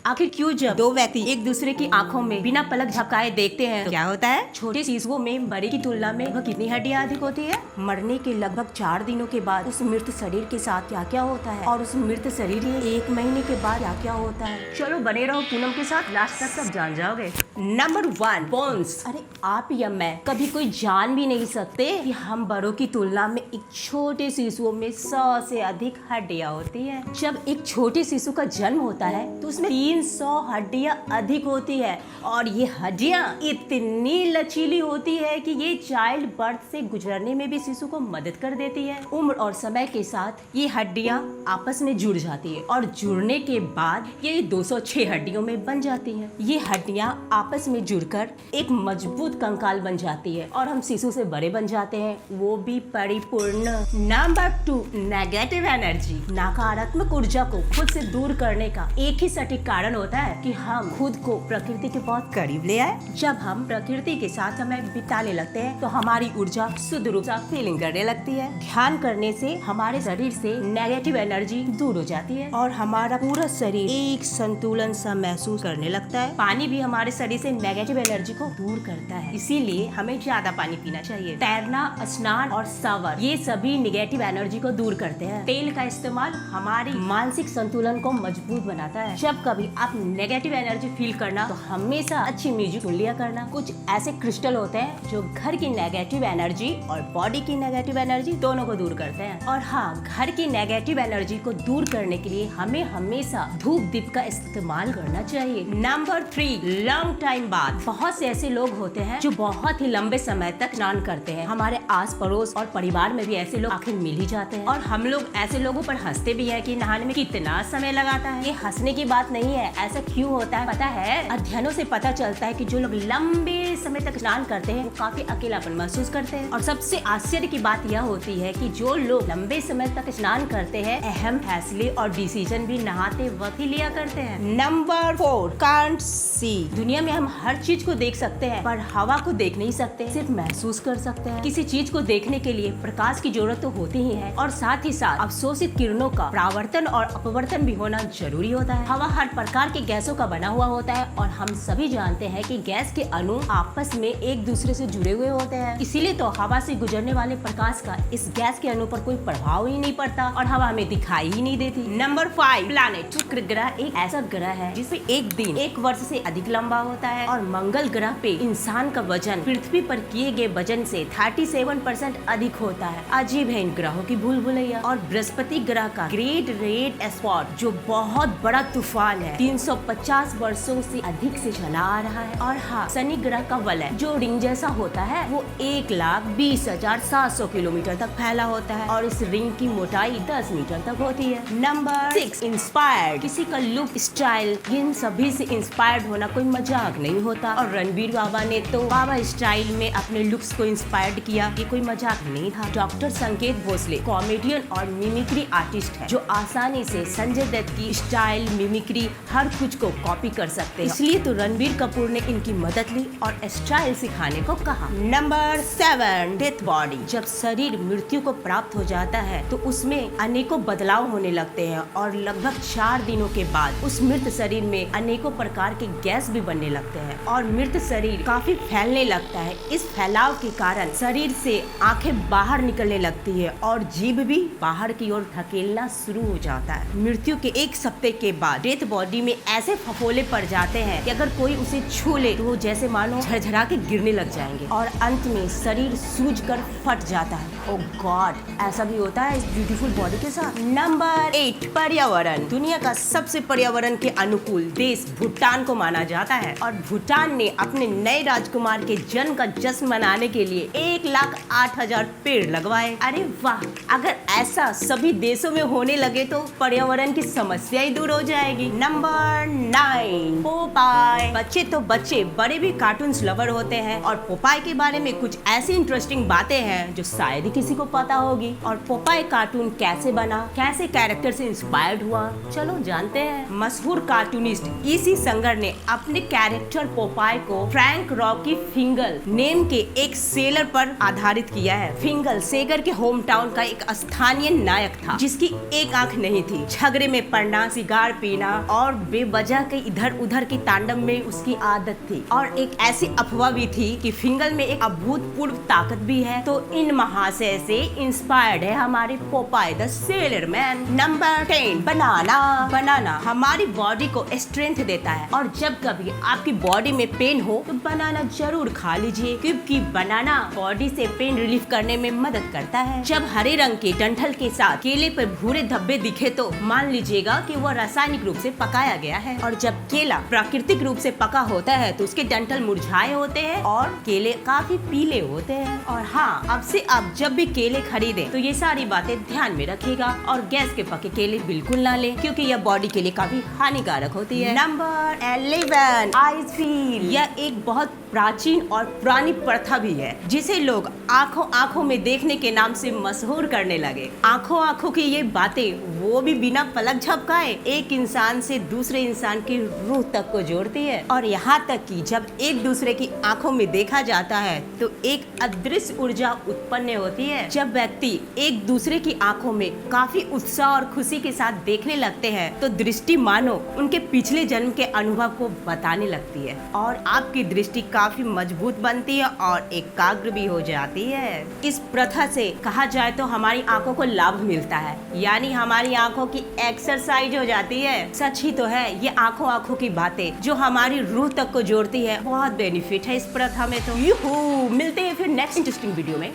आखिर क्यों जब दो व्यक्ति एक दूसरे की आंखों में बिना पलक झपकाए देखते हैं तो क्या होता है? छोटे शिशुओं में बड़े की तुलना में वह कितनी हड्डियां अधिक होती है? मरने के लगभग 4 दिनों के बाद उस मृत शरीर के साथ क्या क्या होता है और उस मृत शरीर के 1 महीने के बाद क्या क्या होता है? चलो बने रहो पूनम के साथ, लास्ट तक सब जान जाओगे। Number 1, bones. अरे आप या मैं कभी कोई जान भी नहीं सकते कि हम बड़ों की तुलना में एक छोटे शिशुओं में 100 से अधिक हड्डियां होती है। जब एक छोटे शिशु का जन्म होता है तो उसमें 300 हड्डियां अधिक होती है और ये हड्डियां इतनी लचीली होती है कि ये चाइल्ड बर्थ से गुजरने में भी शिशु को मदद कर देती है। उम्र और समय के साथ ये हड्डियां आपस में जुड़ जाती है और जुड़ने के बाद ये 206 हड्डियों में बन जाती है। ये हड्डियां आपस में जुड़कर एक मजबूत कंकाल बन जाती है और हम शिशु से बड़े बन जाते हैं, वो भी परिपूर्ण। Number 2, negative energy. नकारात्मक ऊर्जा को खुद से दूर करने का एक ही सटीक कारण होता है कि हम खुद को प्रकृति के बहुत करीब ले आए। जब हम प्रकृति के साथ समय बिताने लगते हैं तो हमारी ऊर्जा शुद्ध रूप से फीलिंग करने लगती है। ध्यान करने से हमारे शरीर से नेगेटिव एनर्जी दूर हो जाती है और हमारा पूरा शरीर एक संतुलन सा महसूस करने लगता है। पानी भी हमारे शरीर से नेगेटिव एनर्जी को दूर करता है, इसीलिए हमें ज्यादा पानी पीना चाहिए। तैरना, स्नान और शावर ये सभी नेगेटिव एनर्जी को दूर करते हैं। तेल का इस्तेमाल हमारी मानसिक संतुलन को मजबूत बनाता है। जब कभी आप नेगेटिव एनर्जी फील करना तो हमेशा अच्छी म्यूजिक सुन लिया करना। कुछ ऐसे क्रिस्टल होते हैं जो घर की नेगेटिव एनर्जी और बॉडी की नेगेटिव एनर्जी दोनों को दूर करते हैं। और हाँ, घर की नेगेटिव एनर्जी को दूर करने के लिए हमें हमेशा धूप दीप का इस्तेमाल करना चाहिए। Number 3, long time bath. बहुत से ऐसे लोग होते हैं जो बहुत ही लंबे समय तक स्नान करते हैं। हमारे आस पड़ोस और परिवार में भी ऐसे लोग आखिर मिल ही जाते हैं और हम लोग ऐसे लोगों पर हंसते भी है कि नहाने में कितना समय लगाता है। ये हंसने की बात नहीं है, ऐसा क्यों होता है पता है? अध्ययनों से पता चलता है कि जो लोग लंबे समय तक स्नान करते हैं वो काफी अकेलापन महसूस करते हैं। और सबसे आश्चर्य की बात यह होती है कि जो लोग लंबे समय तक स्नान करते हैं अहम फैसले और डिसीजन भी नहाते वक्त ही लिया करते हैं। Number 4, can't see. दुनिया में हम हर चीज को देख सकते हैं पर हवा को देख नहीं सकते, सिर्फ महसूस कर सकते हैं। किसी चीज को देखने के लिए प्रकाश की जरूरत तो होती ही है और साथ ही साथ अवशोषित किरणों का परावर्तन और अपवर्तन भी होना जरूरी होता है। हवा हर प्रकार के गैसों का बना हुआ होता है और हम सभी जानते हैं कि गैस के अणु आपस में एक दूसरे से जुड़े हुए होते हैं। इसीलिए तो हवा से गुजरने वाले प्रकाश का इस गैस के अणु पर कोई प्रभाव ही नहीं पड़ता और हवा हमें दिखाई ही नहीं देती। Number 5, planet. शुक्र ग्रह एक ऐसा ग्रह है जिसमें एक दिन 1 वर्ष से अधिक लंबा होता है और मंगल ग्रह पे इंसान का वजन पृथ्वी पर किए गए वजन से 37% अधिक होता है। अजीब है इन ग्रहों की भूल भुलैया। और बृहस्पति ग्रह का ग्रेट रेड स्पॉट जो बहुत बड़ा तूफान है 350 वर्षों से अधिक से चला आ रहा है। और हाँ, शनि ग्रह का वलय जो रिंग जैसा होता है वो 1,20,700 किलोमीटर तक फैला होता है और इस रिंग की मोटाई 10 मीटर तक होती है। Number 6, inspired. किसी का लुक, स्टाइल, इन सभी से इंस्पायर्ड होना कोई मजाक नहीं होता और रणबीर बाबा ने तो बाबा स्टाइल में अपने लुक्स को इंस्पायर्ड किया, ये कोई मजाक नहीं था। डॉक्टर संकेत भोसले कॉमेडियन और मिमिक्री आर्टिस्ट है जो आसानी से संजय दत्त की स्टाइल, मिमिक्री हर कुछ को कॉपी कर सकते हैं। इसलिए तो रणबीर कपूर ने इनकी मदद ली और स्टाइल सिखाने को कहा। Number 7, death body. जब शरीर मृत्यु को प्राप्त हो जाता है तो उसमें अनेकों बदलाव होने लगते हैं और लगभग 4 दिनों के बाद उस मृत शरीर में अनेकों प्रकार के गैस भी बनने लगते हैं और मृत शरीर काफी फैलने लगता है। इस फैलाव के कारण शरीर से आंखें बाहर निकलने लगती है और जीभ भी बाहर की ओर धकेलना शुरू हो जाता है। मृत्यु के 1 सप्ताह के बाद डेथ बॉडी में ऐसे फफोले पड़ जाते हैं कि अगर कोई उसे छू ले तो वो जैसे मानो झरझरा के गिरने लग जाएंगे और अंत में शरीर सूज कर फट जाता है। ओह गॉड, ऐसा भी होता है इस ब्यूटीफुल बॉडी के साथ। नंबर 8, पर्यावरण। दुनिया का सबसे पर्यावरण के अनुकूल देश भूटान को माना जाता है और भूटान ने अपने नए राजकुमार के जन्म का जश्न मनाने के लिए 1,08,000 पेड़ लगवाए। अरे वाह, अगर ऐसा सभी देशों में होने लगे तो पर्यावरण की समस्या ही दूर हो जाएगी। Number 9, Popeye. बच्चे तो बच्चे, बड़े भी कार्टून्स लवर होते हैं और पोपाय के बारे में कुछ ऐसी इंटरेस्टिंग बातें हैं जो शायद ही किसी को पता होगी। और पोपाय कार्टून कैसे बना, कैसे कैरेक्टर से इंस्पायर्ड हुआ, चलो जानते हैं। मशहूर कार्टूनिस्ट ईसी संगर ने अपने कैरेक्टर पोपाय को फ्रैंक रॉकी फिंगल नेम के एक सेलर पर आधारित किया है। फिंगल सेगर के होम टाउन का एक स्थानीय नायक था जिसकी एक आंख नहीं थी। झगड़े में पड़ना, सिगार पीना और बेवजह के इधर उधर की तांडव में उसकी आदत थी। और एक ऐसी अफवाह भी थी कि फिंगर में एक अभूतपूर्व ताकत भी है। तो इन महाशय से इंस्पायर्ड है हमारे Popeye the sailor man. Number 10, बनाना। बनाना हमारी बॉडी को स्ट्रेंथ देता है और जब कभी आपकी बॉडी में पेन हो तो बनाना जरूर खा लीजिए, क्योंकि बनाना बॉडी से पेन रिलीफ करने में मदद करता है। जब हरे रंग के डंठल के साथ केले पर भूरे धब्बे दिखे तो मान लीजिएगा कि वह रासायनिक रूप से पकाया गया है। और जब केला प्राकृतिक रूप से पका होता है तो उसके डंठल मुरझाए होते हैं और केले काफी पीले होते हैं। और हाँ, अब से आप जब भी केले खरीदे तो ये सारी बातें ध्यान में रखिएगा और गैस के पके केले बिल्कुल ना लें, क्योंकि यह बॉडी के लिए काफी हानिकारक होती है। Number 11, ice feel. यह एक बहुत प्राचीन और पुरानी प्रथा भी है जिसे लोग आंखों आंखों में देखने के नाम से मशहूर करने लगे। आंखों आंखों की ये बातें वो भी बिना पलक झपकाए एक इंसान से दूसरे इंसान की रूह तक को जोड़ती है। और यहाँ तक कि जब एक दूसरे की आंखों में देखा जाता है तो एक अदृश्य ऊर्जा उत्पन्न होती है। जब व्यक्ति एक दूसरे की आंखों में काफी उत्साह और खुशी के साथ देखने लगते हैं तो दृष्टि मानो उनके पिछले जन्म के अनुभव को बताने लगती है और आपकी दृष्टि काफी मजबूत बनती है और एकाग्र भी हो जाती है। इस प्रथा से कहा जाए तो हमारी आंखों को लाभ मिलता है, यानी हमारी आंखों की एक्सरसाइज हो जाती है। सच ही तो है, ये आंखों आंखों की बातें जो हमारी रूह तक को जोड़ती है। बहुत बेनिफिट है इस प्रथा में। तो यूहू, मिलते हैं फिर नेक्स्ट इंटरेस्टिंग वीडियो में।